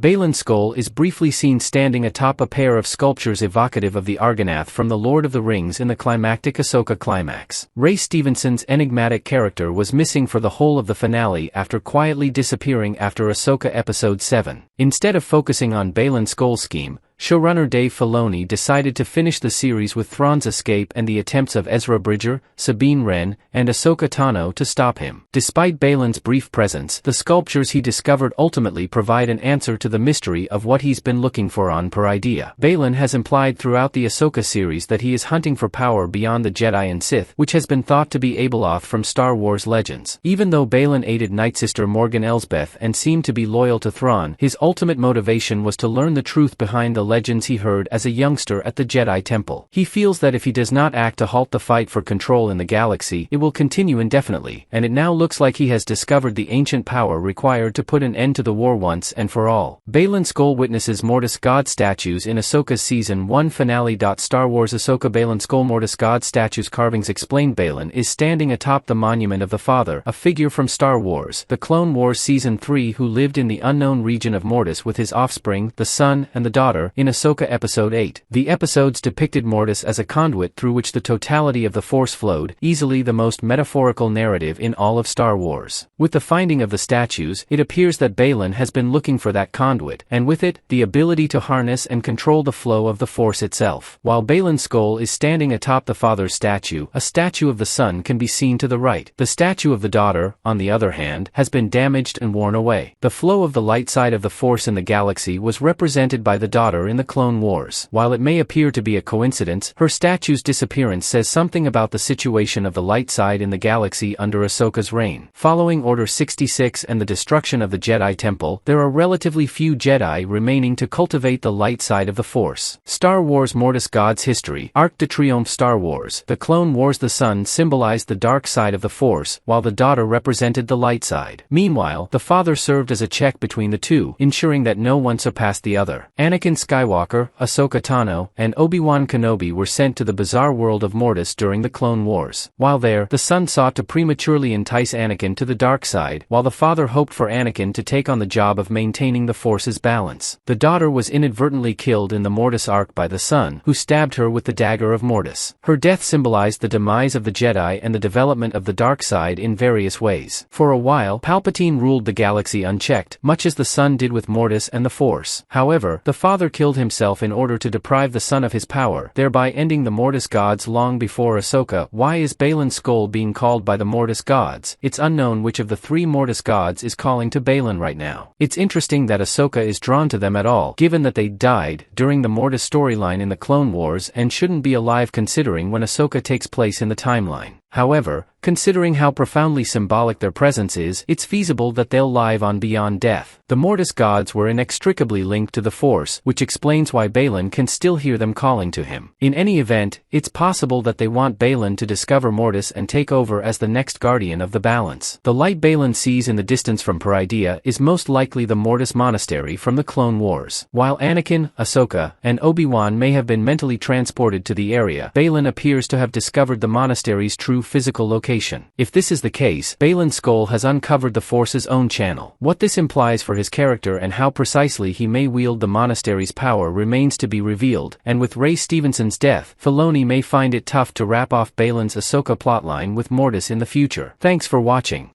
Baylan Skoll is briefly seen standing atop a pair of sculptures evocative of the Argonath from The Lord of the Rings in the climactic Ahsoka climax. Ray Stevenson's enigmatic character was missing for the whole of the finale after quietly disappearing after Ahsoka Episode 7. Instead of focusing on Baylan Skoll's scheme, showrunner Dave Filoni decided to finish the series with Thrawn's escape and the attempts of Ezra Bridger, Sabine Wren, and Ahsoka Tano to stop him. Despite Baylan's brief presence, the sculptures he discovered ultimately provide an answer to the mystery of what he's been looking for on per idea. Baylan has implied throughout the Ahsoka series that he is hunting for power beyond the Jedi and Sith, which has been thought to be Abeloth from Star Wars Legends. Even though Baylan aided Nightsister Morgan Elsbeth and seemed to be loyal to Thrawn, his ultimate motivation was to learn the truth behind the legends he heard as a youngster at the Jedi Temple. He feels that if he does not act to halt the fight for control in the galaxy, it will continue indefinitely, and it now looks like he has discovered the ancient power required to put an end to the war once and for all. Baylan Skoll witnesses Mortis God statues in Ahsoka's Season 1 finale. Star Wars Ahsoka Baylan Skoll Mortis God statues carvings explained. Baylan is standing atop the monument of the Father, a figure from Star Wars, The Clone Wars Season 3 who lived in the unknown region of Mortis with his offspring, the son and the daughter, in Ahsoka Episode 8. The episodes depicted Mortis as a conduit through which the totality of the Force flowed, easily the most metaphorical narrative in all of Star Wars. With the finding of the statues, it appears that Baylan has been looking for that conduit, and with it, the ability to harness and control the flow of the Force itself. While Baylan Skoll is standing atop the Father's statue, a statue of the Son can be seen to the right. The statue of the daughter, on the other hand, has been damaged and worn away. The flow of the light side of the Force in the galaxy was represented by the daughter in the Clone Wars. While it may appear to be a coincidence, her statue's disappearance says something about the situation of the light side in the galaxy under Ahsoka's reign. Following Order 66 and the destruction of the Jedi Temple, there are relatively few Jedi remaining to cultivate the light side of the Force. Star Wars Mortis God's History, Arc de Triomphe. Star Wars The Clone Wars. The son symbolized the dark side of the Force, while the daughter represented the light side. Meanwhile, the father served as a check between the two, ensuring that no one surpassed the other. Anakin Skywalker, Ahsoka Tano, and Obi-Wan Kenobi were sent to the bizarre world of Mortis during the Clone Wars. While there, the son sought to prematurely entice Anakin to the dark side, while the father hoped for Anakin to take on the job of maintaining the Force's balance. The daughter was inadvertently killed in the Mortis arc by the son, who stabbed her with the dagger of Mortis. Her death symbolized the demise of the Jedi and the development of the dark side in various ways. For a while, Palpatine ruled the galaxy unchecked, much as the son did with Mortis and the Force. However, the father killed himself in order to deprive the son of his power, thereby ending the Mortis gods long before Ahsoka. Why is Baylan Skoll being called by the Mortis gods? It's unknown which of the three Mortis gods is calling to Baylan right now. It's interesting that Ahsoka is drawn to them at all, given that they died during the Mortis storyline in the Clone Wars and shouldn't be alive considering when Ahsoka takes place in the timeline. However, considering how profoundly symbolic their presence is, it's feasible that they'll live on beyond death. The Mortis gods were inextricably linked to the Force, which explains why Baylan can still hear them calling to him. In any event, it's possible that they want Baylan to discover Mortis and take over as the next guardian of the balance. The light Baylan sees in the distance from per idea is most likely the Mortis Monastery from the Clone Wars. While Anakin, Ahsoka, and Obi-Wan may have been mentally transported to the area, Baylan appears to have discovered the monastery's true physical location. If this is the case, Baylan Skoll has uncovered the Force's own channel. What this implies for his character and how precisely he may wield the monastery's power remains to be revealed, and with Ray Stevenson's death, Filoni may find it tough to wrap off Baylan's Ahsoka plotline with Mortis in the future. Thanks for watching.